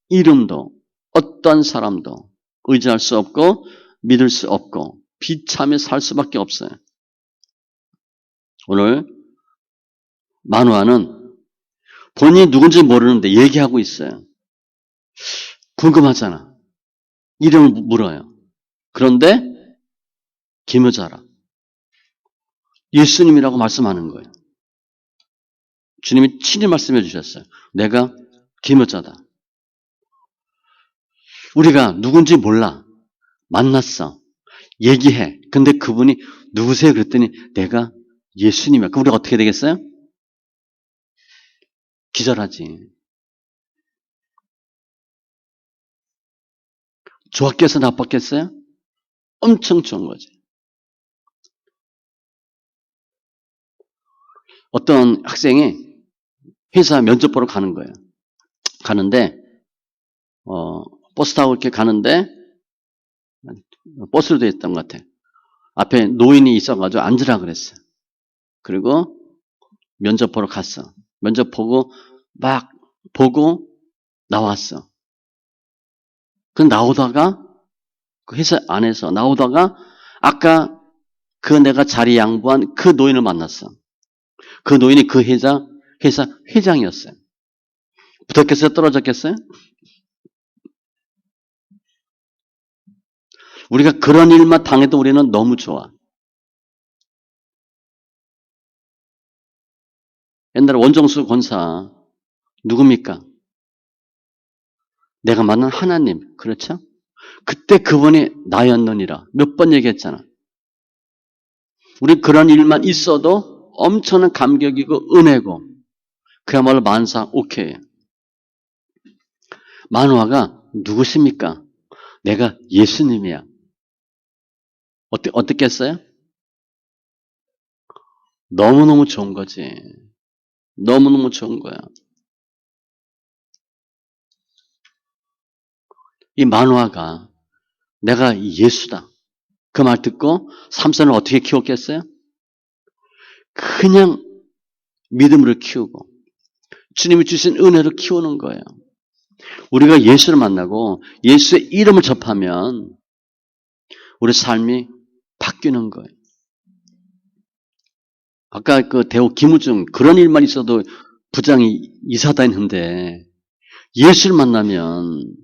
이름도 어떤 사람도 의지할 수 없고 믿을 수 없고 비참해 살 수밖에 없어요. 오늘 만화는 본인이 누군지 모르는데 얘기하고 있어요. 궁금하잖아. 이름을 물어요. 그런데 기묘자라. 예수님이라고 말씀하는 거예요. 주님이 친히 말씀해 주셨어요. 내가 기묘자다. 우리가 누군지 몰라. 만났어. 얘기해. 근데 그분이 누구세요? 그랬더니 내가 예수님이야. 그럼 우리가 어떻게 되겠어요? 기절하지. 좋았겠어? 나빴겠어요? 엄청 좋은 거지. 어떤 학생이 회사 면접 보러 가는 거예요. 가는데 버스 타고 이렇게 가는데 버스로 돼 있던 것 같아. 앞에 노인이 있어가지고 앉으라 그랬어. 그리고 면접 보러 갔어. 면접 보고 막 보고 나왔어. 그 나오다가 그 회사 안에서 나오다가 아까 그 내가 자리 양보한 그 노인을 만났어. 그 노인이 그 회사 회장이었어요. 붙었겠어요? 떨어졌겠어요? 우리가 그런 일만 당해도 우리는 너무 좋아. 옛날에 원정수 권사 누굽니까? 내가 만난 하나님. 그렇죠? 그때 그분이 나였느니라. 몇 번 얘기했잖아. 우리 그런 일만 있어도 엄청난 감격이고 은혜고 그야말로 만사 오케이. 만화가 누구십니까? 내가 예수님이야. 어떻겠어요? 너무너무 좋은 거지. 너무너무 좋은 거야. 이 만화가 내가 예수다. 그 말 듣고 삼손을 어떻게 키웠겠어요? 그냥 믿음으로 키우고 주님이 주신 은혜로 키우는 거예요. 우리가 예수를 만나고 예수의 이름을 접하면 우리 삶이 바뀌는 거예요. 아까 그 대호 김우중 그런 일만 있어도 부장이 이사 다녔는데 예수를 만나면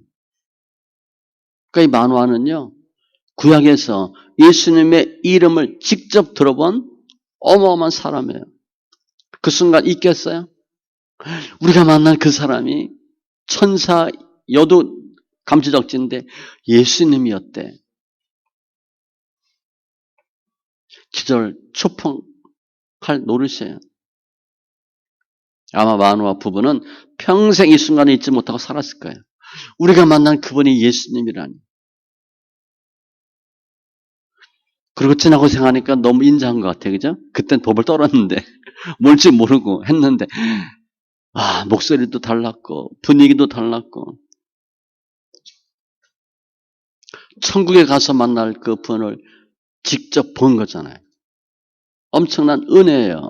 그러니까 이 만화는요. 구약에서 예수님의 이름을 직접 들어본 어마어마한 사람이에요. 그 순간 있겠어요? 우리가 만난 그 사람이 천사여도 감지덕지인데 예수님이었대. 기절 초풍할 노릇이에요. 아마 만화와 부부는 평생 이 순간을 잊지 못하고 살았을 거예요. 우리가 만난 그분이 예수님이라니. 그리고 지나고 생각하니까 너무 인자한 것 같아요. 그죠? 그땐 법을 떨었는데 뭔지 모르고 했는데 목소리도 달랐고 분위기도 달랐고 천국에 가서 만날 그 분을 직접 본 거잖아요. 엄청난 은혜예요.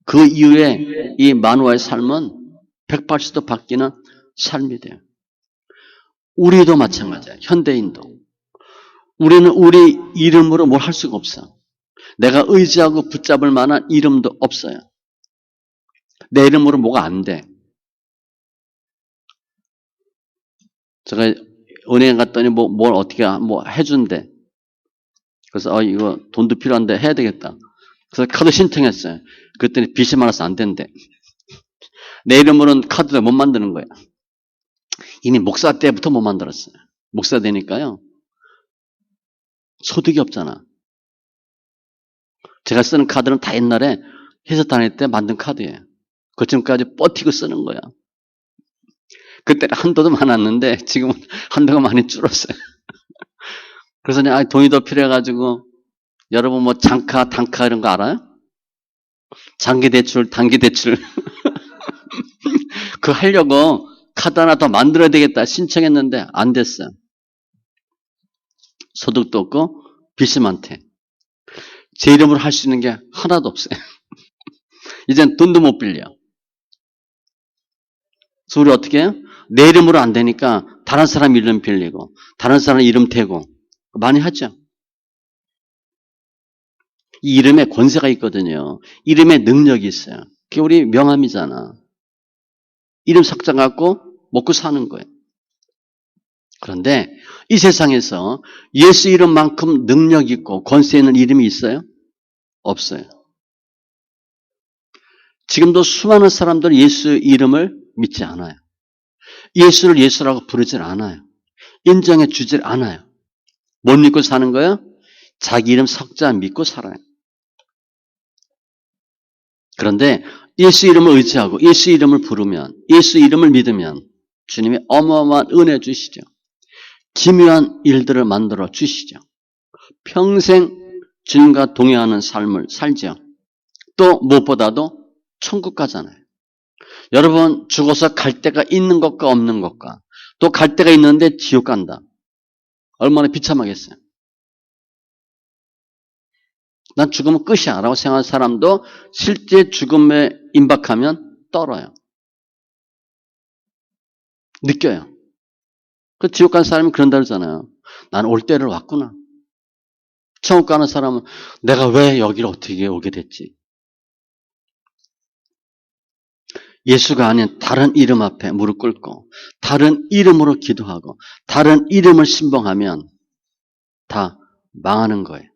그 이후에 이 만화의 삶은 180도 바뀌는 삶이 돼요. 우리도 마찬가지예요. 현대인도. 우리는 우리 이름으로 뭘 할 수가 없어. 내가 의지하고 붙잡을 만한 이름도 없어요. 내 이름으로 뭐가 안 돼. 제가 은행 갔더니 뭘 어떻게 해준대. 그래서 이거 돈도 필요한데 해야 되겠다. 그래서 카드 신청했어요. 그랬더니 빚이 많아서 안 된대. 내 이름으로는 카드를 못 만드는 거야. 이미 목사 때부터 못 만들었어요. 목사 되니까요. 소득이 없잖아. 제가 쓰는 카드는 다 옛날에 회사 다닐 때 만든 카드예요. 그 지금까지 버티고 쓰는 거야. 그때는 한도도 많았는데 지금은 한도가 많이 줄었어요. 그래서 돈이 더 필요해가지고 여러분 장카, 단카 이런 거 알아요? 장기 대출, 단기 대출 그거 하려고 카드 하나 더 만들어야 되겠다 신청했는데 안 됐어요. 소득도 없고 빚이 많대. 제 이름으로 할 수 있는 게 하나도 없어요. 이젠 돈도 못 빌려. 그래서 우리 어떻게 해요? 내 이름으로 안 되니까 다른 사람 이름 빌리고 다른 사람 이름 대고 많이 하죠. 이 이름에 권세가 있거든요. 이름에 능력이 있어요. 그게 우리 명함이잖아. 이름 석자 갖고 먹고 사는 거예요. 그런데 이 세상에서 예수 이름만큼 능력 있고 권세 있는 이름이 있어요? 없어요. 지금도 수많은 사람들은 예수 이름을 믿지 않아요. 예수를 예수라고 부르질 않아요. 인정해 주질 않아요. 못 믿고 사는 거예요? 자기 이름 석자 믿고 살아요. 그런데 예수 이름을 의지하고 예수 이름을 부르면 예수 이름을 믿으면 주님이 어마어마한 은혜 주시죠. 기묘한 일들을 만들어 주시죠. 평생 주님과 동행하는 삶을 살죠. 또 무엇보다도 천국 가잖아요. 여러분 죽어서 갈 데가 있는 것과 없는 것과 또 갈 데가 있는데 지옥 간다. 얼마나 비참하겠어요. 난 죽으면 끝이야 라고 생각하는 사람도 실제 죽음에 임박하면 떨어요. 느껴요. 그 지옥 간 사람이 그런다 그러잖아요. 난 올 때를 왔구나. 천국 가는 사람은 내가 왜 여기를 어떻게 오게 됐지? 예수가 아닌 다른 이름 앞에 무릎 꿇고 다른 이름으로 기도하고 다른 이름을 신봉하면 다 망하는 거예요.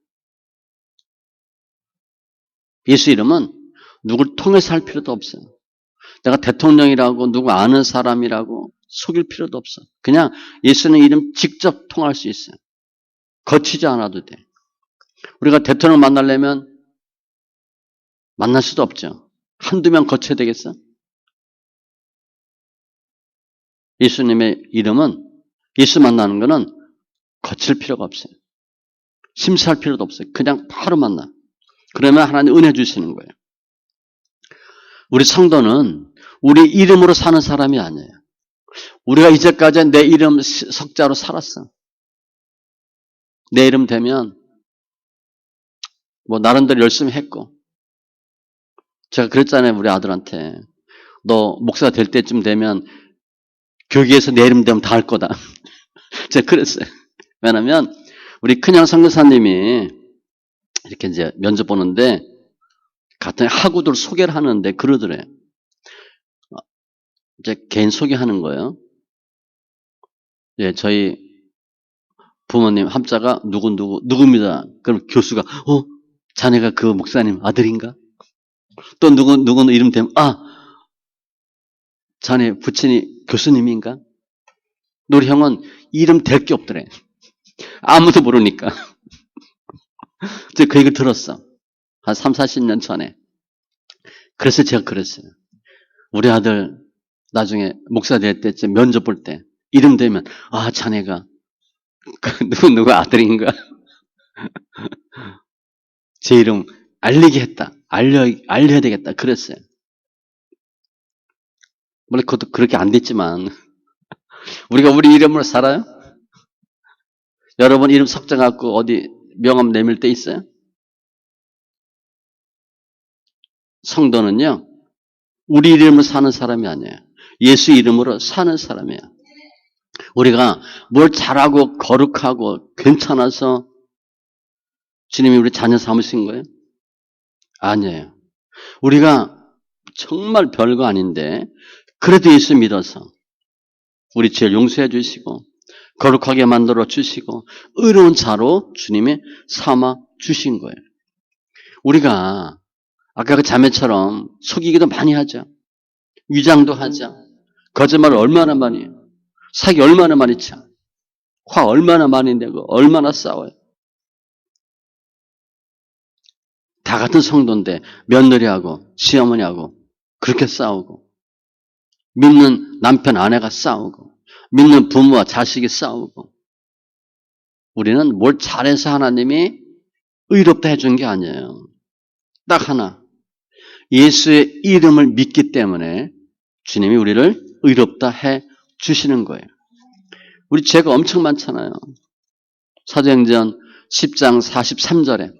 예수 이름은 누굴 통해서 할 필요도 없어요. 내가 대통령이라고 누구 아는 사람이라고 속일 필요도 없어. 그냥 예수는 이름 직접 통할 수 있어요. 거치지 않아도 돼. 우리가 대통령 만나려면 만날 수도 없죠. 한두 명 거쳐야 되겠어? 예수님의 이름은 예수 만나는 거는 거칠 필요가 없어요. 심사할 필요도 없어요. 그냥 바로 만나. 그러면 하나님 은혜 주시는 거예요. 우리 성도는 우리 이름으로 사는 사람이 아니에요. 우리가 이제까지 내 이름 석자로 살았어. 내 이름 되면 뭐 나름대로 열심히 했고 제가 그랬잖아요. 우리 아들한테. 너 목사 될 때쯤 되면 교회에서 내 이름 되면 다 할 거다. 제가 그랬어요. 왜냐면 우리 큰형 선교사님이 이렇게 이제 면접 보는데 같은 학우들 소개를 하는데 그러더래요. 이제 개인 소개하는 거예요. 예, 저희 부모님 함자가 누구입니다. 그럼 교수가 자네가 그 목사님 아들인가? 또 누구 이름 되면 자네 부친이 교수님인가? 우리 형은 이름 될 게 없더래. 아무도 모르니까. 제가 그 얘기를 들었어. 한 3, 40년 전에. 그래서 제가 그랬어요. 우리 아들 나중에 목사 될 때쯤 면접 볼 때 이름 되면 자네가 누구 아들인가? 제 이름 알리게 했다. 알려야 되겠다. 그랬어요. 물론 그것도 그렇게 안 됐지만 우리가 우리 이름으로 살아요? 여러분 이름 석자 갖고 어디 명함 내밀 때 있어요? 성도는요. 우리 이름으로 사는 사람이 아니에요. 예수 이름으로 사는 사람이에요. 우리가 뭘 잘하고 거룩하고 괜찮아서 주님이 우리 자녀 삼으신 거예요? 아니에요. 우리가 정말 별거 아닌데 그래도 예수 믿어서 우리 죄를 용서해 주시고 거룩하게 만들어 주시고 의로운 자로 주님이 삼아 주신 거예요. 우리가 아까 그 자매처럼 속이기도 많이 하죠. 위장도 하죠. 거짓말을 얼마나 많이 해요. 사기 얼마나 많이 쳐. 화 얼마나 많이 내고 얼마나 싸워요. 다 같은 성도인데 며느리하고 시어머니하고 그렇게 싸우고 믿는 남편 아내가 싸우고 믿는 부모와 자식이 싸우고 우리는 뭘 잘해서 하나님이 의롭다 해준 게 아니에요. 딱 하나. 예수의 이름을 믿기 때문에 주님이 우리를 의롭다 해 주시는 거예요. 우리 죄가 엄청 많잖아요. 사도행전 10장 43절에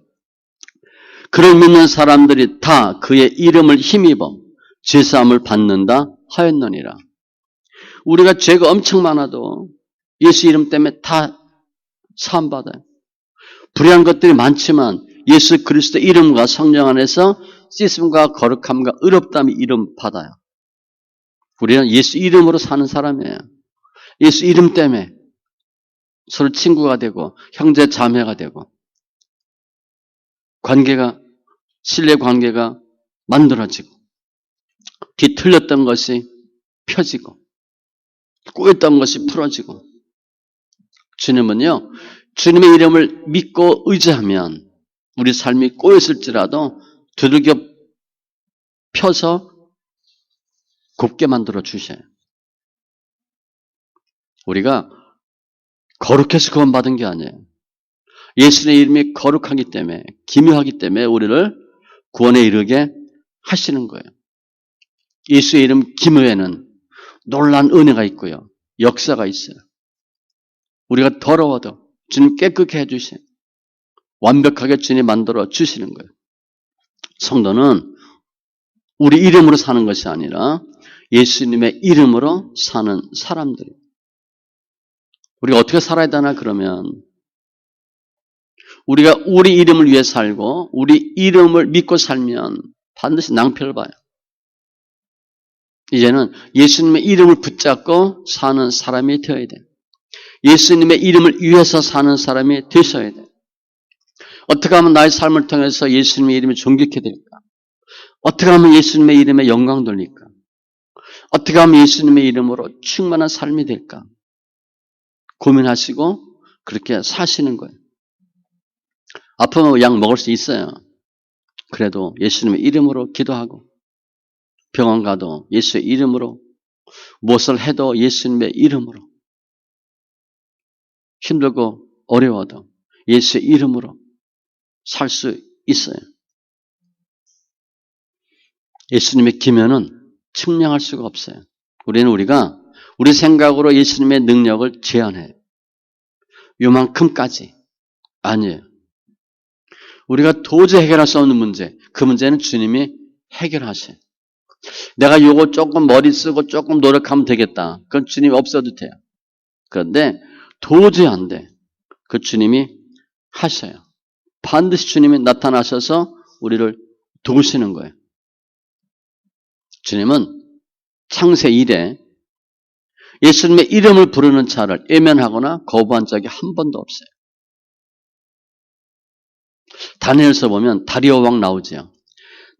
그를 믿는 사람들이 다 그의 이름을 힘입어 죄사함을 받는다 하였느니라. 우리가 죄가 엄청 많아도 예수 이름 때문에 다 사함받아요. 불의한 것들이 많지만 예수 그리스도 이름과 성령 안에서 씻음과 거룩함과 의롭다함이 이름 받아요. 우리는 예수 이름으로 사는 사람이에요. 예수 이름 때문에 서로 친구가 되고 형제 자매가 되고 관계가 신뢰 관계가 만들어지고 뒤틀렸던 것이 펴지고 꼬였던 것이 풀어지고 주님은요. 주님의 이름을 믿고 의지하면 우리 삶이 꼬였을지라도 두들겨 펴서 곱게 만들어 주셔요. 우리가 거룩해서 구원받은 게 아니에요. 예수의 이름이 거룩하기 때문에 기묘하기 때문에 우리를 구원에 이르게 하시는 거예요. 예수의 이름 기묘에는 놀라운 은혜가 있고요. 역사가 있어요. 우리가 더러워도 주님 깨끗게 해주세요. 완벽하게 주님 만들어 주시는 거예요. 성도는 우리 이름으로 사는 것이 아니라 예수님의 이름으로 사는 사람들이에요. 우리가 어떻게 살아야 되나 그러면 우리가 우리 이름을 위해 살고 우리 이름을 믿고 살면 반드시 낭패를 봐요. 이제는 예수님의 이름을 붙잡고 사는 사람이 되어야 돼요. 예수님의 이름을 위해서 사는 사람이 되셔야 돼요. 어떻게 하면 나의 삶을 통해서 예수님의 이름이 존귀케 될까? 어떻게 하면 예수님의 이름에 영광 돌릴까? 어떻게 하면 예수님의 이름으로 충만한 삶이 될까? 고민하시고 그렇게 사시는 거예요. 아프면 약 먹을 수 있어요. 그래도 예수님의 이름으로 기도하고 병원 가도 예수의 이름으로 무엇을 해도 예수님의 이름으로 힘들고 어려워도 예수의 이름으로 살 수 있어요. 예수님의 기면은 측량할 수가 없어요. 우리가 우리 생각으로 예수님의 능력을 제한해요. 요만큼까지 아니에요. 우리가 도저히 해결할 수 없는 문제, 그 문제는 주님이 해결하세요. 내가 요거 조금 머리 쓰고 조금 노력하면 되겠다. 그건 주님이 없어도 돼요. 그런데 도저히 안 돼. 그 주님이 하셔요. 반드시 주님이 나타나셔서 우리를 도우시는 거예요. 주님은 창세 이래 예수님의 이름을 부르는 자를 외면하거나 거부한 적이 한 번도 없어요. 다니엘서 보면 다리오 왕 나오죠.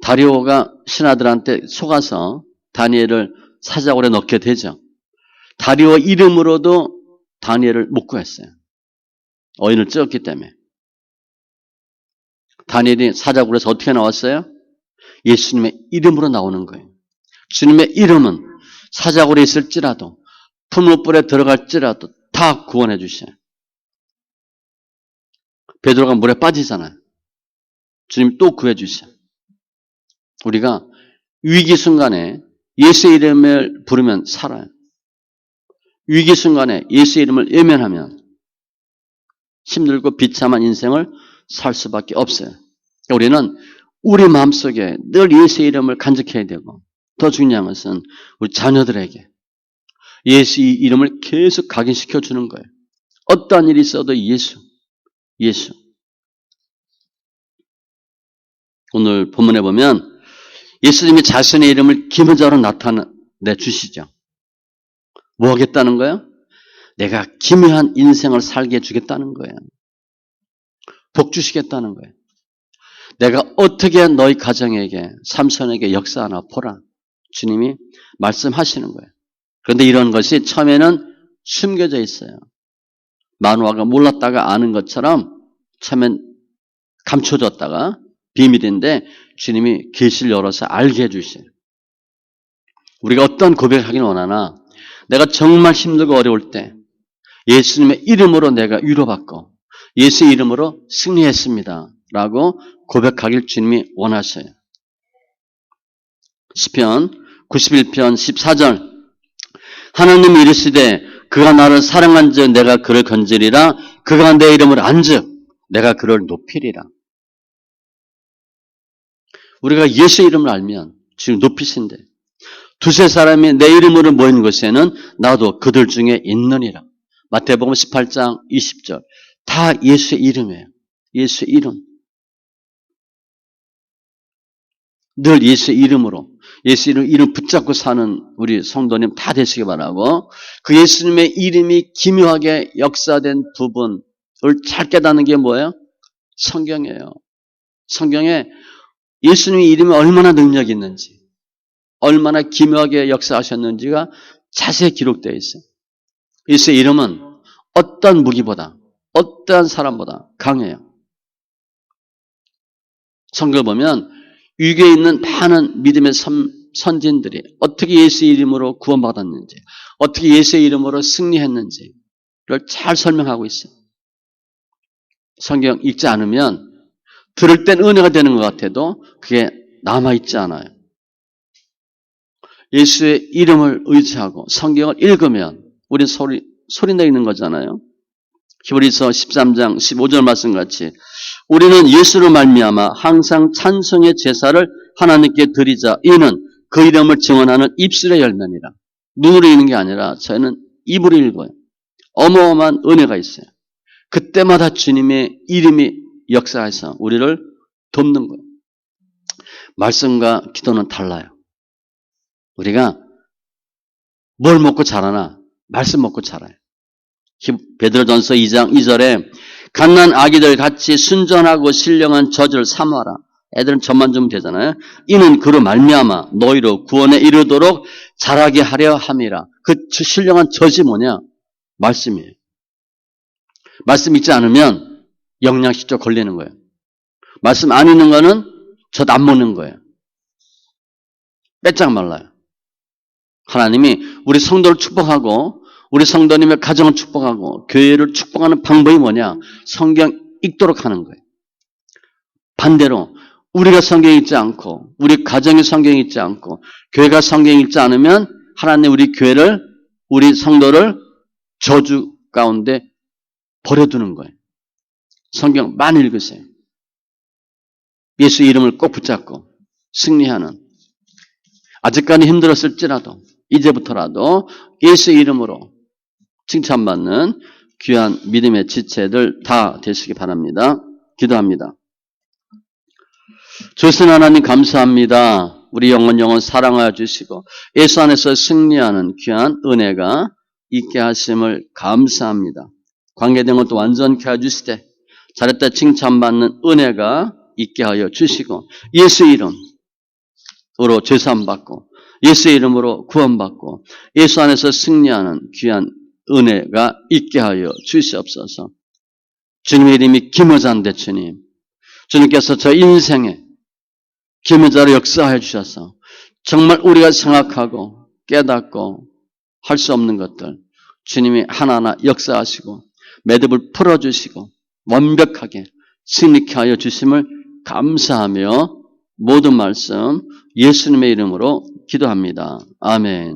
다리오가 신하들한테 속아서 다니엘을 사자굴에 넣게 되죠. 다리오 이름으로도 다니엘을 못 구했어요. 어인을 찢었기 때문에. 다니엘이 사자굴에서 어떻게 나왔어요? 예수님의 이름으로 나오는 거예요. 주님의 이름은 사자굴에 있을지라도 풀무불에 들어갈지라도 다 구원해 주셔요. 베드로가 물에 빠지잖아요. 주님 또 구해 주셔요. 우리가 위기 순간에 예수의 이름을 부르면 살아요. 위기 순간에 예수의 이름을 외면하면 힘들고 비참한 인생을 살 수밖에 없어요. 우리는 우리 마음속에 늘 예수의 이름을 간직해야 되고 더 중요한 것은 우리 자녀들에게 예수의 이름을 계속 각인시켜 주는 거예요. 어떠한 일이 있어도 예수. 오늘 본문에 보면 예수님이 자신의 이름을 기묘자로 나타내 주시죠. 뭐 하겠다는 거예요? 내가 기묘한 인생을 살게 해주겠다는 거예요. 복 주시겠다는 거예요. 내가 어떻게 너희 가정에게 삼손에게 역사하나 보라. 주님이 말씀하시는 거예요. 그런데 이런 것이 처음에는 숨겨져 있어요. 마노아가 몰랐다가 아는 것처럼 처음엔 감춰졌다가 비밀인데 주님이 계시를 열어서 알게 해주셔요. 우리가 어떤 고백하기는 원하나 내가 정말 힘들고 어려울 때 예수님의 이름으로 내가 위로받고 예수의 이름으로 승리했습니다. 라고 고백하길 주님이 원하셔요. 시편 91편 14절 하나님이 이르시되 그가 나를 사랑한즉 내가 그를 건지리라 그가 내 이름을 안즉 내가 그를 높이리라. 우리가 예수의 이름을 알면 지금 높이신대. 두세 사람이 내 이름으로 모인 곳에는 나도 그들 중에 있느니라. 마태복음 18장 20절. 다 예수의 이름이에요. 예수의 이름. 늘 예수의 이름으로 예수의 이름 붙잡고 사는 우리 성도님 다 되시기 바라고 그 예수님의 이름이 기묘하게 역사된 부분을 잘 깨닫는 게 뭐예요? 성경이에요. 성경에 예수님의 이름이 얼마나 능력이 있는지 얼마나 기묘하게 역사하셨는지가 자세히 기록되어 있어요. 예수의 이름은 어떤 무기보다 어떠한 사람보다 강해요. 성경을 보면 위기에 있는 많은 믿음의 선진들이 어떻게 예수의 이름으로 구원받았는지 어떻게 예수의 이름으로 승리했는지를 잘 설명하고 있어요. 성경 읽지 않으면 들을 땐 은혜가 되는 것 같아도 그게 남아있지 않아요. 예수의 이름을 의지하고 성경을 읽으면 우리 소리 내는 거잖아요. 히브리서 13장 15절 말씀같이 우리는 예수로 말미암아 항상 찬송의 제사를 하나님께 드리자. 이는 그 이름을 증언하는 입술의 열매니라. 눈으로 읽는 게 아니라 저희는 입으로 읽어요. 어마어마한 은혜가 있어요. 그때마다 주님의 이름이 역사해서 우리를 돕는 거예요. 말씀과 기도는 달라요. 우리가 뭘 먹고 자라나? 말씀 먹고 자라요. 베드로전서 2장 2절에 갓난 아기들 같이 순전하고 신령한 젖을 삼아라. 애들은 젖만 주면 되잖아요. 이는 그로 말미암아 너희로 구원에 이르도록 자라게 하려 함이라. 그 신령한 젖이 뭐냐? 말씀이에요. 말씀 읽지 않으면 영양실조 걸리는 거예요. 말씀 안 읽는 거는 젖 안 먹는 거예요. 빼짝 말라요. 하나님이 우리 성도를 축복하고 우리 성도님의 가정을 축복하고 교회를 축복하는 방법이 뭐냐? 성경 읽도록 하는 거예요. 반대로 우리가 성경 읽지 않고 우리 가정이 성경 읽지 않고 교회가 성경 읽지 않으면 하나님 우리 교회를 우리 성도를 저주 가운데 버려두는 거예요. 성경 많이 읽으세요. 예수 이름을 꼭 붙잡고 승리하는 아직까지 힘들었을지라도 이제부터라도 예수 이름으로 칭찬받는 귀한 믿음의 지체들 다 되시기 바랍니다. 기도합니다. 조신 하나님 감사합니다. 우리 영원 사랑하여 주시고 예수 안에서 승리하는 귀한 은혜가 있게 하심을 감사합니다. 관계된 것도 완전케 해주시되 잘했다 칭찬받는 은혜가 있게 하여 주시고 예수 이름으로 죄사함받고 예수 이름으로 구원받고 예수 안에서 승리하는 귀한 은혜가 있게 하여 주시옵소서. 주님의 이름이 김여자인데 주님께서 저 인생에 김여자로 역사하여 주셔서 정말 우리가 생각하고 깨닫고 할 수 없는 것들 주님이 하나하나 역사하시고 매듭을 풀어주시고 완벽하게 승리케 하여 주심을 감사하며 모든 말씀 예수님의 이름으로 기도합니다. 아멘.